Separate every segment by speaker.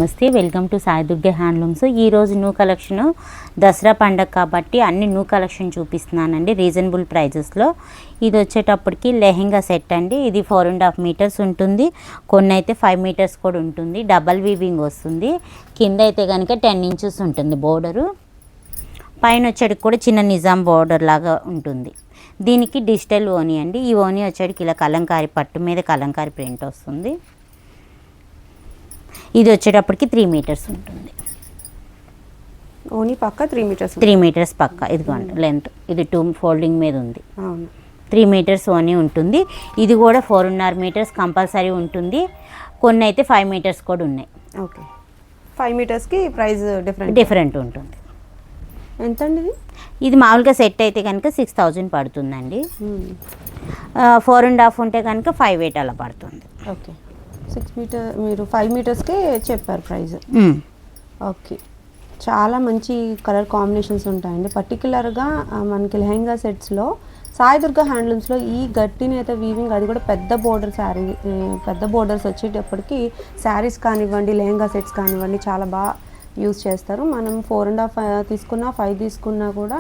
Speaker 1: నమస్తే, welcome to Sai Durga handlooms. ఈరోజు new collection, Dasara పండగ కాబట్టి అన్ని న్యూ కలెక్షన్ చూపిస్తున్నానండి రీజనబుల్ ప్రైజెస్లో. ఇది వచ్చేటప్పటికి లెహెంగా సెట్ అండి. ఇది 4.5 మీటర్స్ ఉంటుంది, కొన్ని అయితే 5 మీటర్స్ కూడా ఉంటుంది. డబల్ వీవింగ్ వస్తుంది. కింద అయితే కనుక 10 ఇంచెస్ ఉంటుంది బోర్డరు. పైన వచ్చేటికి కూడా చిన్న నిజాం బోర్డర్ లాగా ఉంటుంది. దీనికి డిజిటల్ ఓనీ అండి. ఈ ఓనీ వచ్చేటికి ఇలా కలంకారీ పట్టు మీద కలంకారీ ప్రింట్ వస్తుంది. ఇది వచ్చేటప్పటికి 3 మీటర్స్ ఉంటుంది.
Speaker 2: ఓనీ పక్క 3 మీటర్స్
Speaker 1: 3 మీటర్స్ పక్క. ఇదిగోండి లెంత్. ఇది 2 ఫోల్డింగ్ మీద ఉంది. 3 మీటర్స్ ఓనీ ఉంటుంది. ఇది కూడా 4.5 మీటర్స్ కంపల్సరీ ఉంటుంది. కొన్ని అయితే 5 మీటర్స్ కూడా ఉన్నాయి.
Speaker 2: ఓకే, 5 మీటర్స్కి ప్రైస్
Speaker 1: డిఫరెంట్ ఉంటుంది.
Speaker 2: ఎంత అండి
Speaker 1: ఇది మామూలుగా సెట్ అయితే కనుక 6000 పడుతుందండి. 4.5 ఉంటే కనుక 5.8 అలా పడుతుంది.
Speaker 2: ఓకే, 6 మీటర్ మీరు 5 మీటర్స్కే చెప్పారు ప్రైస్. ఓకే, చాలా మంచి కలర్ కాంబినేషన్స్ ఉంటాయండి. పర్టికులర్గా మనకి లెహెంగా సెట్స్లో సాయి దుర్గా హ్యాండ్లూమ్స్లో ఈ గట్టి నేత వీవింగ్, అది కూడా పెద్ద బోర్డర్ శారీ, పెద్ద బోర్డర్స్ వచ్చేటప్పటికి శారీస్ కానివ్వండి, లెహెంగా సెట్స్ కానివ్వండి చాలా బాగా యూజ్ చేస్తారు. మనం 4.5 తీసుకున్నా 5 తీసుకున్నా కూడా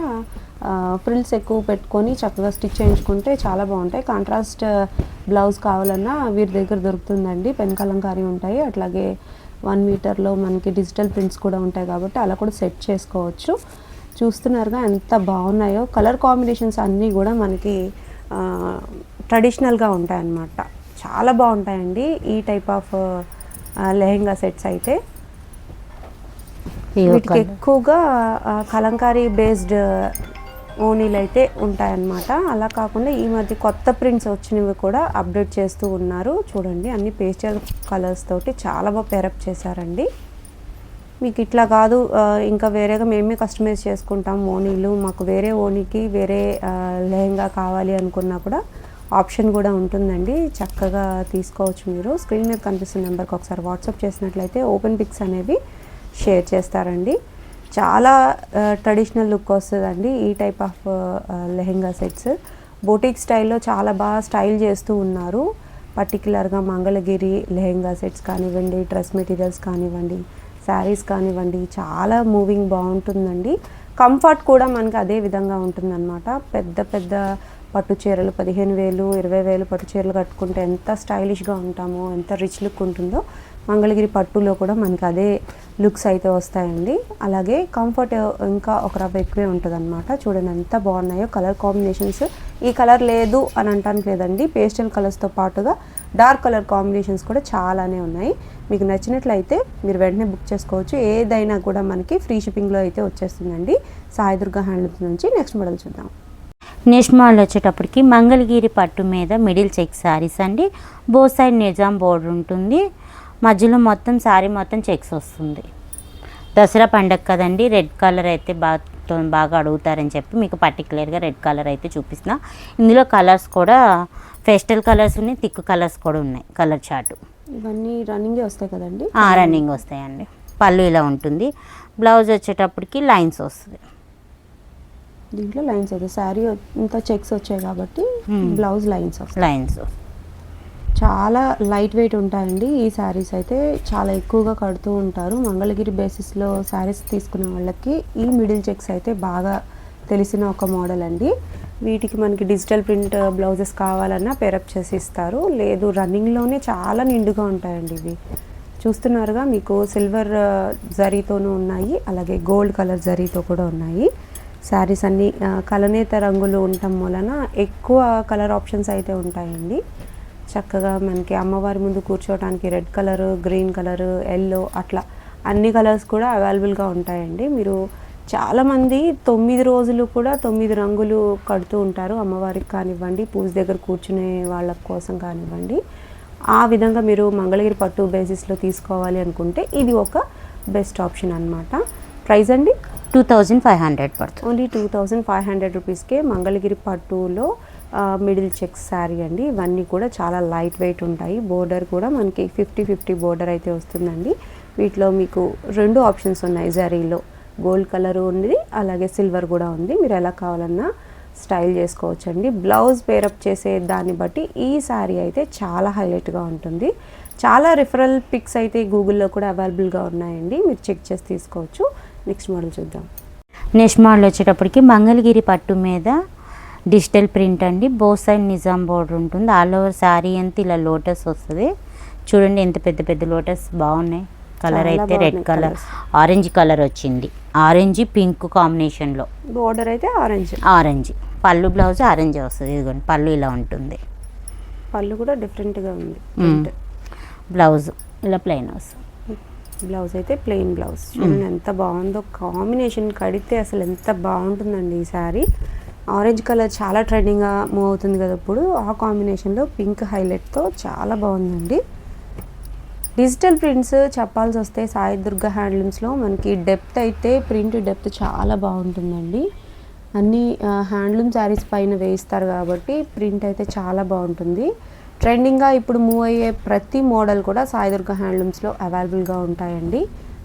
Speaker 2: ఫ్రిల్స్ ఎక్కువ పెట్టుకొని చక్కగా స్టిచ్ చేయించుకుంటే చాలా బాగుంటాయి. కాంట్రాస్ట్ బ్లౌజ్ కావాలన్నా వీరి దగ్గర దొరుకుతుందండి. పెన్ కలంకారీ ఉంటాయి, అట్లాగే 1 మీటర్లో మనకి డిజిటల్ ప్రింట్స్ కూడా ఉంటాయి కాబట్టి అలా కూడా సెట్ చేసుకోవచ్చు. చూస్తున్నారుగా ఎంత బాగున్నాయో. కలర్ కాంబినేషన్స్ అన్నీ కూడా మనకి ట్రెడిషనల్గా ఉంటాయన్నమాట. చాలా బాగుంటాయండి ఈ టైప్ ఆఫ్ లెహెంగా సెట్స్ అయితే. వీటికి ఎక్కువగా కలంకారీ బేస్డ్ ఓనీలు అయితే ఉంటాయన్నమాట. అలా కాకుండా ఈ మధ్య కొత్త ప్రింట్స్ వచ్చినవి కూడా అప్డేట్ చేస్తూ ఉన్నారు. చూడండి, అన్ని పేస్టల్ కలర్స్ తోటి చాలా బాగా పేరప్ చేశారండి. మీకు ఇట్లా కాదు, ఇంకా వేరేగా మేమే కస్టమైజ్ చేసుకుంటాం ఓనీలు, మాకు వేరే ఓనీకి వేరే లెహెంగా కావాలి అనుకున్నా కూడా ఆప్షన్ కూడా ఉంటుందండి. చక్కగా తీసుకోవచ్చు. మీరు స్క్రీన్ మీద కనిపిస్తున్న నెంబర్కి ఒకసారి వాట్సాప్ చేసినట్లయితే ఓపెన్ పిక్స్ అనేవి షేర్ చేస్తారండి. చాలా ట్రెడిషనల్ లుక్ వస్తుందండి ఈ type of lehenga sets. Boutique స్టైల్లో చాలా బాగా స్టైల్ చేస్తూ ఉన్నారు. పర్టికులర్గా మంగళగిరి లెహెంగా సెట్స్ కానివ్వండి, డ్రెస్ మెటీరియల్స్ కానివ్వండి, శారీస్ కానివ్వండి, చాలా మూవింగ్ బాగుంటుందండి. కంఫర్ట్ కూడా మనకి అదే విధంగా ఉంటుందన్నమాట. పెద్ద పెద్ద పట్టు చీరలు 15,000, 20,000 పట్టు చీరలు కట్టుకుంటే ఎంత స్టైలిష్గా ఉంటామో, ఎంత రిచ్ లుక్ ఉంటుందో, మంగళగిరి పట్టులో కూడా మనకి అదే లుక్స్ అయితే వస్తాయండి. అలాగే కంఫర్ట్ ఇంకా ఒక రవ్వ ఎక్కువే ఉంటుంది అనమాట. చూడండి ఎంత బాగున్నాయో కలర్ కాంబినేషన్స్. ఈ కలర్ లేదు అని అంటానికి లేదండి, పేస్టల్ కలర్స్తో పాటుగా డార్క్ కలర్ కాంబినేషన్స్ కూడా చాలానే ఉన్నాయి. మీకు నచ్చినట్లయితే మీరు వెంటనే బుక్ చేసుకోవచ్చు. ఏదైనా కూడా మనకి ఫ్రీ షిప్పింగ్లో అయితే వచ్చేస్తుందండి సాయి దుర్గా హ్యాండ్లూమ్స్ నుంచి. నెక్స్ట్ మోడల్ చూద్దాం.
Speaker 1: నెక్స్ట్ మోడల్ వచ్చేటప్పటికి మంగళగిరి పట్టు మీద మిడిల్ చెక్ శారీస్ అండి. బోత్ సైడ్ నిజాం బోర్డర్ ఉంటుంది, మధ్యలో మొత్తం శారీ మొత్తం చెక్స్ వస్తుంది. దసరా పండగ కదండి, రెడ్ కలర్ అయితే బాగా అడుగుతారని చెప్పి మీకు పర్టికులర్గా రెడ్ కలర్ అయితే చూపిస్తున్నా. ఇందులో కలర్స్ కూడా పేస్టల్ కలర్స్ ఉన్నాయి, థిక్ కలర్స్ కూడా ఉన్నాయి. కలర్ చార్ట్
Speaker 2: ఇవన్నీ రన్నింగే వస్తాయి కదండి?
Speaker 1: రన్నింగ్ వస్తాయండి. పళ్ళు ఇలా ఉంటుంది. బ్లౌజ్ వచ్చేటప్పటికి లైన్స్ వస్తుంది.
Speaker 2: దీంట్లో లైన్స్ వస్తాయి, శారీ ఇంత చెక్స్ వచ్చాయి కాబట్టి బ్లౌజ్ లైన్స్ చాలా లైట్ వెయిట్ ఉంటాయండి ఈ శారీస్ అయితే. చాలా ఎక్కువగా కడుతూ ఉంటారు. మంగళగిరి బేసిస్లో శారీస్ తీసుకునే వాళ్ళకి ఈ మిడిల్ చెక్స్ అయితే బాగా తెలిసిన ఒక మోడల్ అండి. వీటికి మనకి డిజిటల్ ప్రింట్ బ్లౌజెస్ కావాలన్నా పేరప్ చేసి ఇస్తారు. లేదు, రన్నింగ్లోనే చాలా నిండుగా ఉంటాయండి ఇవి. చూస్తున్నారుగా, మీకు సిల్వర్ జరీతోనూ ఉన్నాయి, అలాగే గోల్డ్ కలర్ జరీతో కూడా ఉన్నాయి. శారీస్ అన్నీ కలనేత రంగులు ఉండటం వలన ఎక్కువ కలర్ ఆప్షన్స్ అయితే ఉంటాయండి. చక్కగా మనకి అమ్మవారి ముందు కూర్చోవడానికి red colour, green colour, yellow, అట్లా అన్ని కలర్స్ కూడా అవైలబుల్గా ఉంటాయండి. మీరు చాలామంది 9 రోజులు కూడా 9 రంగులు కడుతూ ఉంటారు అమ్మవారికి కానివ్వండి, పూజ దగ్గర కూర్చునే వాళ్ళ కోసం కానివ్వండి. ఆ విధంగా మీరు మంగళగిరి పట్టు బేసిస్లో తీసుకోవాలి అనుకుంటే ఇది ఒక బెస్ట్ ఆప్షన్ అన్నమాట. ప్రైస్ అండి
Speaker 1: 2500 పడుతుంది.
Speaker 2: ఓన్లీ 2500 రూపీస్కే మంగళగిరి పట్టులో మిడిల్ చెక్స్ శారీ అండి. ఇవన్నీ కూడా చాలా లైట్ వెయిట్ ఉంటాయి. బోర్డర్ కూడా మనకి 50-50 బోర్డర్ అయితే వస్తుందండి. వీటిలో మీకు 2 ఆప్షన్స్ ఉన్నాయి. జరీలో గోల్డ్ కలర్ ఉంది, అలాగే సిల్వర్ కూడా ఉంది. మీరు ఎలా కావాలన్నా స్టైల్ చేసుకోవచ్చండి. బ్లౌజ్ పేరప్ చేసే దాన్ని బట్టి ఈ శారీ అయితే చాలా హైలైట్గా ఉంటుంది. చాలా రిఫరల్ పిక్స్ అయితే గూగుల్లో కూడా అవైలబుల్గా ఉన్నాయండి, మీరు చెక్ చేసి తీసుకోవచ్చు. నెక్స్ట్ మోడల్ చూద్దాం.
Speaker 1: నెక్స్ట్ మోడల్ వచ్చేటప్పటికి మంగళగిరి పట్టు మీద డిజిటల్ ప్రింట్ అండి. బోత్ సైడ్ నిజాం బోర్డర్ ఉంటుంది. ఆల్ ఓవర్ శారీ అంతా ఇలా లోటస్ వస్తుంది. చూడండి ఎంత పెద్ద పెద్ద లోటస్ బాగున్నాయి. కలర్ అయితే రెడ్ కలర్, ఆరెంజ్ కలర్ వచ్చింది. ఆరెంజ్ పింక్ కాంబినేషన్లో.
Speaker 2: బోర్డర్ అయితే
Speaker 1: ఆరెంజ్. పళ్ళు బ్లౌజ్ ఆరెంజ్ వస్తుంది. ఇదిగోండి పళ్ళు ఇలా ఉంటుంది.
Speaker 2: పళ్ళు కూడా డిఫరెంట్గా ఉంది.
Speaker 1: బ్లౌజ్ ఇలా ప్లెయిన్ వస్తుంది.
Speaker 2: బ్లౌజ్ అయితే ప్లెయిన్ బ్లౌజ్. చూడండి ఎంత బాగుందో కాంబినేషన్. కడితే అసలు ఎంత బాగుంటుందండి ఈ శారీ. ఆరెంజ్ కలర్ చాలా ట్రెండింగ్గా మూవ్ అవుతుంది కదా ఇప్పుడు. ఆ కాంబినేషన్లో పింక్ హైలైట్తో చాలా బాగుందండి. డిజిటల్ ప్రింట్స్ చెప్పాల్సి వస్తే సాయి దుర్గా హ్యాండ్లూమ్స్లో మనకి డెప్త్ అయితే ప్రింట్ డెప్త్ చాలా బాగుంటుందండి. అన్ని హ్యాండ్లూమ్ శారీస్ పైన వేయిస్తారు కాబట్టి ప్రింట్ అయితే చాలా బాగుంటుంది. ట్రెండింగ్గా ఇప్పుడు మూవ్ అయ్యే ప్రతి మోడల్ కూడా సాయి దుర్గా హ్యాండ్లూమ్స్లో అవైలబుల్గా ఉంటాయండి.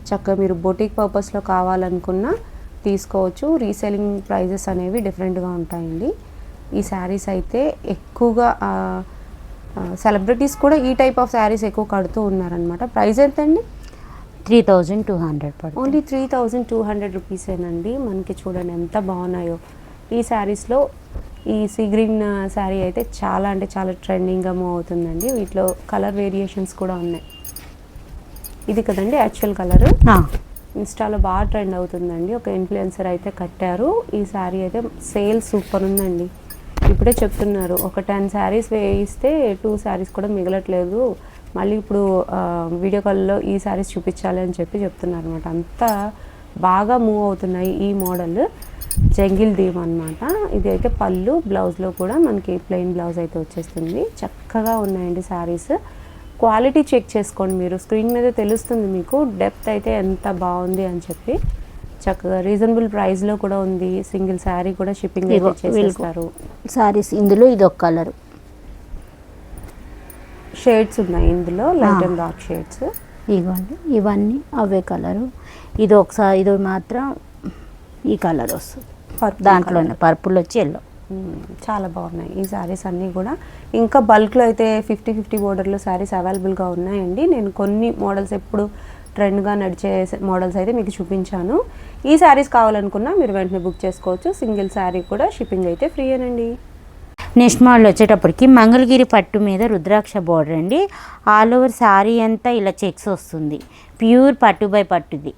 Speaker 2: చక్కగా మీరు బొటిక్ పర్పస్లో కావాలనుకున్నా తీసుకోవచ్చు. రీసెల్లింగ్ ప్రైజెస్ అనేవి డిఫరెంట్గా ఉంటాయండి. ఈ శారీస్ అయితే ఎక్కువగా సెలబ్రిటీస్ కూడా ఈ టైప్ ఆఫ్ శారీస్ ఎక్కువ కడుతూ ఉన్నారనమాట. ప్రైస్ ఎంత అండి?
Speaker 1: 3200 పడుతుంది.
Speaker 2: ఓన్లీ 3200 రూపీసేనండి. మనకి చూడండి ఎంత బాగున్నాయో ఈ శారీస్లో. ఈ సీ గ్రీన్ శారీ అయితే చాలా అంటే చాలా ట్రెండింగ్గా మూవ్ అవుతుందండి. వీటిలో కలర్ వేరియేషన్స్ కూడా ఉన్నాయి. ఇది కదండి యాక్చువల్ కలర్. ఇన్స్టాలో బాగా ట్రెండ్ అవుతుందండి. ఒక ఇన్ఫ్లుయెన్సర్ అయితే కట్టారు. ఈ శారీ అయితే సేల్ సూపర్ ఉందండి. ఇప్పుడే చెప్తున్నారు ఒక 10 శారీస్ వేయిస్తే 2 శారీస్ కూడా మిగలట్లేదు. మళ్ళీ ఇప్పుడు వీడియో కాల్లో ఈ శారీస్ చూపించాలి అని చెప్తున్నారు అనమాట. అంత బాగా మూవ్ అవుతున్నాయి ఈ మోడల్. జంగిల్ దీమ్ అనమాట. ఇది అయితే పళ్ళు, బ్లౌజ్లో కూడా మనకి ప్లెయిన్ బ్లౌజ్ అయితే వచ్చేస్తుంది. చక్కగా ఉన్నాయండి శారీస్. క్వాలిటీ చెక్ చేసుకోండి మీరు. స్క్రీన్ మీద తెలుస్తుంది మీకు డెప్త్ అయితే ఎంత బాగుంది అని చెప్పి. చక్కగా రీజనబుల్ ప్రైస్లో కూడా ఉంది. సింగిల్ శారీ కూడా షిప్పింగ్ అయితే చేసేస్తారు.
Speaker 1: శారీస్ ఇందులో ఇది ఒక కలర్.
Speaker 2: షేడ్స్ ఉన్నాయి ఇందులో, లైట్ అండ్ డార్క్ షేడ్స్.
Speaker 1: ఇవ్వండి ఇవన్నీ అవే కలరు. ఇది ఒకసారి ఇది మాత్రం ఈ కలర్ వస్తుంది. దాంట్లోనే పర్పుల్ వచ్చి ఎల్లో.
Speaker 2: చాలా బాగున్నాయి ఈ శారీస్ అన్నీ కూడా. ఇంకా బల్క్లో అయితే 50-50 బోర్డర్లో శారీస్ అవైలబుల్గా ఉన్నాయండి. నేను కొన్ని మోడల్స్ ఎప్పుడు ట్రెండ్గా నడిచే మోడల్స్ అయితే మీకు చూపించాను. ఈ శారీస్ కావాలనుకున్నా మీరు వెంటనే బుక్ చేసుకోవచ్చు. సింగిల్ శారీ కూడా షిప్పింగ్ అయితే ఫ్రీ అనండి.
Speaker 1: నెక్స్ట్ మోడల్ వచ్చేటప్పటికి మంగళగిరి పట్టు మీద రుద్రాక్ష బోర్డర్ అండి. ఆల్ ఓవర్ శారీ అంతా ఇలా చెక్స్ వస్తుంది. ప్యూర్ పట్టు బై పట్టుది.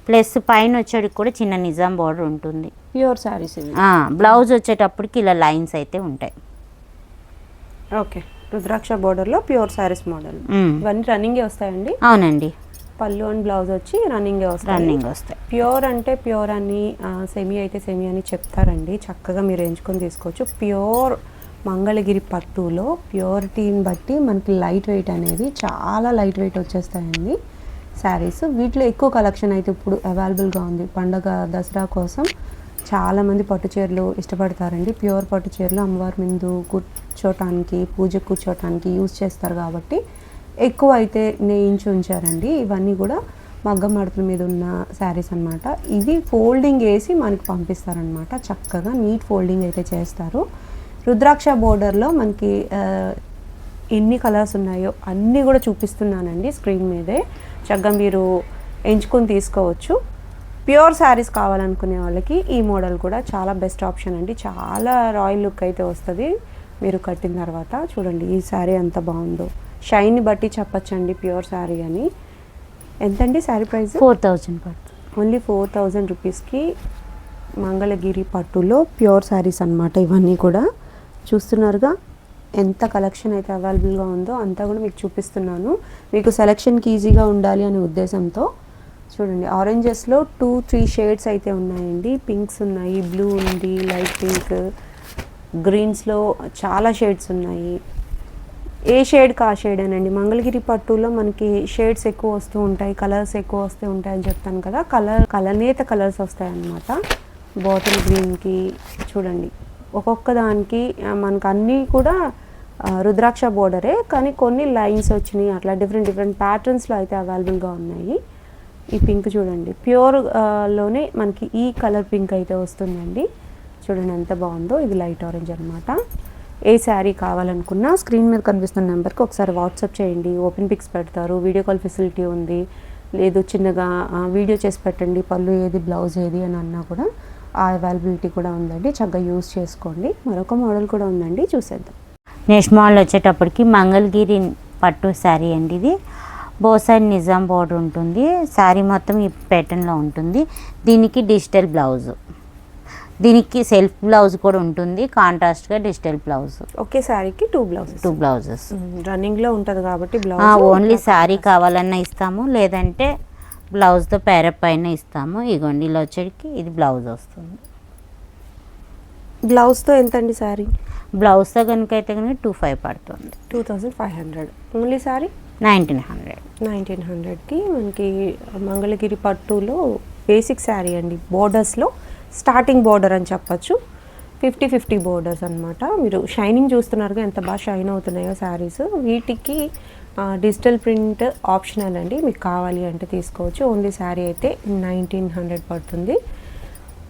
Speaker 1: ప్లస్ పైన వచ్చేటికి కూడా చిన్న నిజాం బోర్డర్ ఉంటుంది.
Speaker 2: ప్యూర్ శారీస్.
Speaker 1: బ్లౌజ్ వచ్చేటప్పటికి ఇలా లైన్స్ అయితే ఉంటాయి.
Speaker 2: ఓకే, రుద్రాక్ష బోర్డర్లో ప్యూర్ శారీస్ మోడల్. ఇవన్నీ రన్నింగే వస్తాయండి?
Speaker 1: అవునండి.
Speaker 2: పళ్ళు అండ్ బ్లౌజ్ వచ్చి రన్నింగే వస్తాయి. ప్యూర్ అంటే ప్యూర్ అని, సెమీ అయితే సెమీ అని చెప్తారండి. చక్కగా మీరు ఎంచుకొని తీసుకోవచ్చు. ప్యూర్ మంగళగిరి పట్టులో ప్యూరిటీని బట్టి మనకి లైట్ వెయిట్ అనేది చాలా లైట్ వెయిట్ వచ్చేస్తాయండి శారీస్. వీటిలో ఎక్కువ కలెక్షన్ అయితే ఇప్పుడు అవైలబుల్గా ఉంది. పండగ దసరా కోసం చాలామంది పట్టు చీరలు ఇష్టపడతారండి. ప్యూర్ పట్టు చీరలు అమ్మవారి ముందు కూర్చోటానికి, పూజ కూర్చోటానికి యూజ్ చేస్తారు కాబట్టి ఎక్కువ అయితే నేయించి ఉంచారండి. ఇవన్నీ కూడా మగ్గం మడతల మీద ఉన్న శారీస్ అనమాట. ఇవి ఫోల్డింగ్ వేసి మనకి పంపిస్తారనమాట. చక్కగా నీట్ ఫోల్డింగ్ అయితే చేస్తారు. రుద్రాక్ష బోర్డర్లో మనకి ఎన్ని కలర్స్ ఉన్నాయో అన్నీ కూడా చూపిస్తున్నానండి స్క్రీన్ మీదే. చక్కగా మీరు ఎంచుకొని తీసుకోవచ్చు. ప్యూర్ శారీస్ కావాలనుకునే వాళ్ళకి ఈ మోడల్ కూడా చాలా బెస్ట్ ఆప్షన్ అండి. చాలా రాయల్ లుక్ అయితే వస్తుంది మీరు కట్టిన తర్వాత. చూడండి ఈ శారీ ఎంత బాగుందో. షైన్ని బట్టి చెప్పచ్చండి ప్యూర్ శారీ అని. ఎంతండి శారీ ప్రైస్?
Speaker 1: 4000 పడుతుంది.
Speaker 2: ఓన్లీ 4000 రూపీస్కి మంగళగిరి పట్టులో ప్యూర్ శారీస్ అనమాట. ఇవన్నీ కూడా చూస్తున్నారుగా ఎంత కలెక్షన్ అయితే అవైలబుల్గా ఉందో అంతా కూడా మీకు చూపిస్తున్నాను. మీకు సెలెక్షన్కి ఈజీగా ఉండాలి అనే ఉద్దేశంతో. చూడండి ఆరెంజెస్లో 2-3 షేడ్స్ అయితే ఉన్నాయండి. పింక్స్ ఉన్నాయి, బ్లూ ఉంది, లైట్ పింక్, గ్రీన్స్లో చాలా షేడ్స్ ఉన్నాయి. ఏ షేడ్కి ఆ షేడ్ అనండి. మంగళగిరి పట్టులో మనకి షేడ్స్ ఎక్కువ వస్తూ ఉంటాయి, కలర్స్ ఎక్కువ వస్తూ ఉంటాయని చెప్తాను కదా. కలనేత కలర్స్ వస్తాయి అన్నమాట. బాటిల్ గ్రీన్కి చూడండి ఒక్కొక్క దానికి మనకు అన్నీ కూడా రుద్రాక్ష బోర్డరే, కానీ కొన్ని లైన్స్ వచ్చినాయి. అట్లా డిఫరెంట్ ప్యాటర్న్స్లో అయితే అవైలబుల్గా ఉన్నాయి. ఈ పింక్ చూడండి ప్యూర్ లోనే మనకి ఈ కలర్ పింక్ అయితే వస్తుందండి. చూడండి ఎంత బాగుందో. ఇది లైట్ ఆరెంజ్ అనమాట. ఏ శారీ కావాలనుకున్నా స్క్రీన్ మీద కనిపిస్తున్న నెంబర్కి ఒకసారి వాట్సాప్ చేయండి, ఓపెన్ పిక్స్ పెడతారు, వీడియో కాల్ ఫెసిలిటీ ఉంది. లేదు చిన్నగా వీడియో చేసి పెట్టండి, పళ్ళు ఏది బ్లౌజ్ ఏది అని అన్నా కూడా ఆ అవైలబిలిటీ కూడా ఉందండి. చక్కగా యూస్ చేసుకోండి. మరొక మోడల్ కూడా ఉందండి, చూసేద్దాం.
Speaker 1: నెక్స్ట్ మోడల్ వచ్చేటప్పటికి మంగళగిరి పట్టు శారీ అండి. ఇది బోసైడ్ నిజాం బోర్డర్ ఉంటుంది. శారీ మొత్తం ఈ ప్యాటర్న్లో ఉంటుంది. దీనికి డిజిటల్ బ్లౌజ్, దీనికి సెల్ఫ్ బ్లౌజ్ కూడా ఉంటుంది, కాంట్రాస్ట్గా డిజిటల్ బ్లౌజ్.
Speaker 2: ఒకే శారీకి టూ
Speaker 1: బ్లౌజెస్
Speaker 2: రన్నింగ్లో ఉంటుంది కాబట్టి
Speaker 1: ఓన్లీ శారీ కావాలన్నా ఇస్తాము, లేదంటే బ్లౌజ్తో పేరప్ పైన ఇస్తాము. ఇగోండి ఇలా వచ్చేటికి ఇది బ్లౌజ్ వస్తుంది.
Speaker 2: బ్లౌజ్తో ఎంత అండి శారీ?
Speaker 1: బ్లౌజ్తో కనుక అయితే కనుక 2500 పడుతుంది.
Speaker 2: 2500. ఓన్లీ శారీ
Speaker 1: 1900.
Speaker 2: 1900కి మనకి మంగళగిరి పట్టులో బేసిక్ శారీ అండి. బోర్డర్స్లో స్టార్టింగ్ బోర్డర్ అని చెప్పచ్చు. 50-50 బోర్డర్స్ అనమాట. మీరు షైనింగ్ చూస్తున్నారుగా ఎంత బాగా షైన్ అవుతున్నాయో శారీస్. వీటికి డిజిటల్ ప్రింట్ ఆప్షనల్ అండి, మీకు కావాలి అంటే తీసుకోవచ్చు. ఓన్లీ శారీ అయితే 1900 పడుతుంది.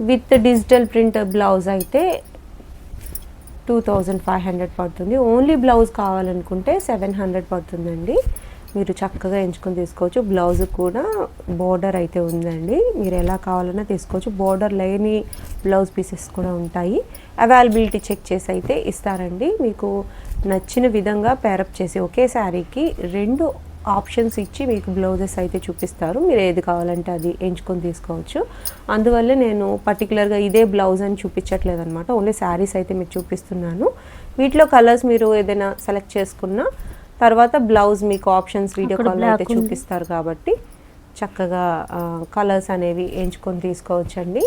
Speaker 2: విత్ డిజిటల్ ప్రింట్ బ్లౌజ్ అయితే 2500 పడుతుంది. ఓన్లీ బ్లౌజ్ కావాలనుకుంటే 700 పడుతుందండి. మీరు చక్కగా ఎంచుకొని తీసుకోవచ్చు. బ్లౌజ్ కూడా బోర్డర్ అయితే ఉందండి, మీరు ఎలా కావాలన్నా తీసుకోవచ్చు. బోర్డర్ లేని బ్లౌజ్ పీసెస్ కూడా ఉంటాయి. అవైలబిలిటీ చెక్ చేసి అయితే ఇస్తారండి. మీకు నచ్చిన విధంగా పేరప్ చేసి ఒకే శారీకి 2 ఆప్షన్స్ ఇచ్చి మీకు బ్లౌజెస్ అయితే చూపిస్తారు. మీరు ఏది కావాలంటే అది ఎంచుకొని తీసుకోవచ్చు. అందువల్ల నేను పర్టికులర్గా ఇదే బ్లౌజ్ అని చూపించట్లేదు అనమాట. ఓన్లీ శారీస్ అయితే మీకు చూపిస్తున్నాను. వీటిలో కలర్స్ మీరు ఏదైనా సెలెక్ట్ చేసుకున్నా తర్వాత బ్లౌజ్ మీకు ఆప్షన్స్ వీడియో కాల్ అయితే చూపిస్తారు కాబట్టి చక్కగా కలర్స్ అనేవి ఎంచుకొని తీసుకోవచ్చండి.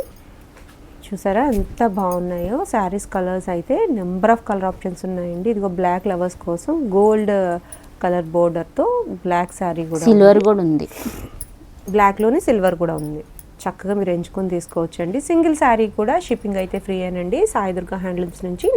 Speaker 2: చూసారా ఎంత బాగున్నాయో శారీస్. కలర్స్ అయితే నెంబర్ ఆఫ్ కలర్ ఆప్షన్స్ ఉన్నాయండి. ఇదిగో బ్లాక్ లవర్స్ కోసం గోల్డ్ కలర్ బోర్డర్తో బ్లాక్ శారీ కూడా,
Speaker 1: సిల్వర్ కూడా ఉంది,
Speaker 2: బ్లాక్లోనే సిల్వర్ కూడా ఉంది. చక్కగా మీరు ఎంచుకొని తీసుకోవచ్చండి. సింగిల్ శారీ కూడా షిప్పింగ్ అయితే ఫ్రీ అనండి. సాయి దుర్గా హ్యాండ్లూమ్స్ నుంచి.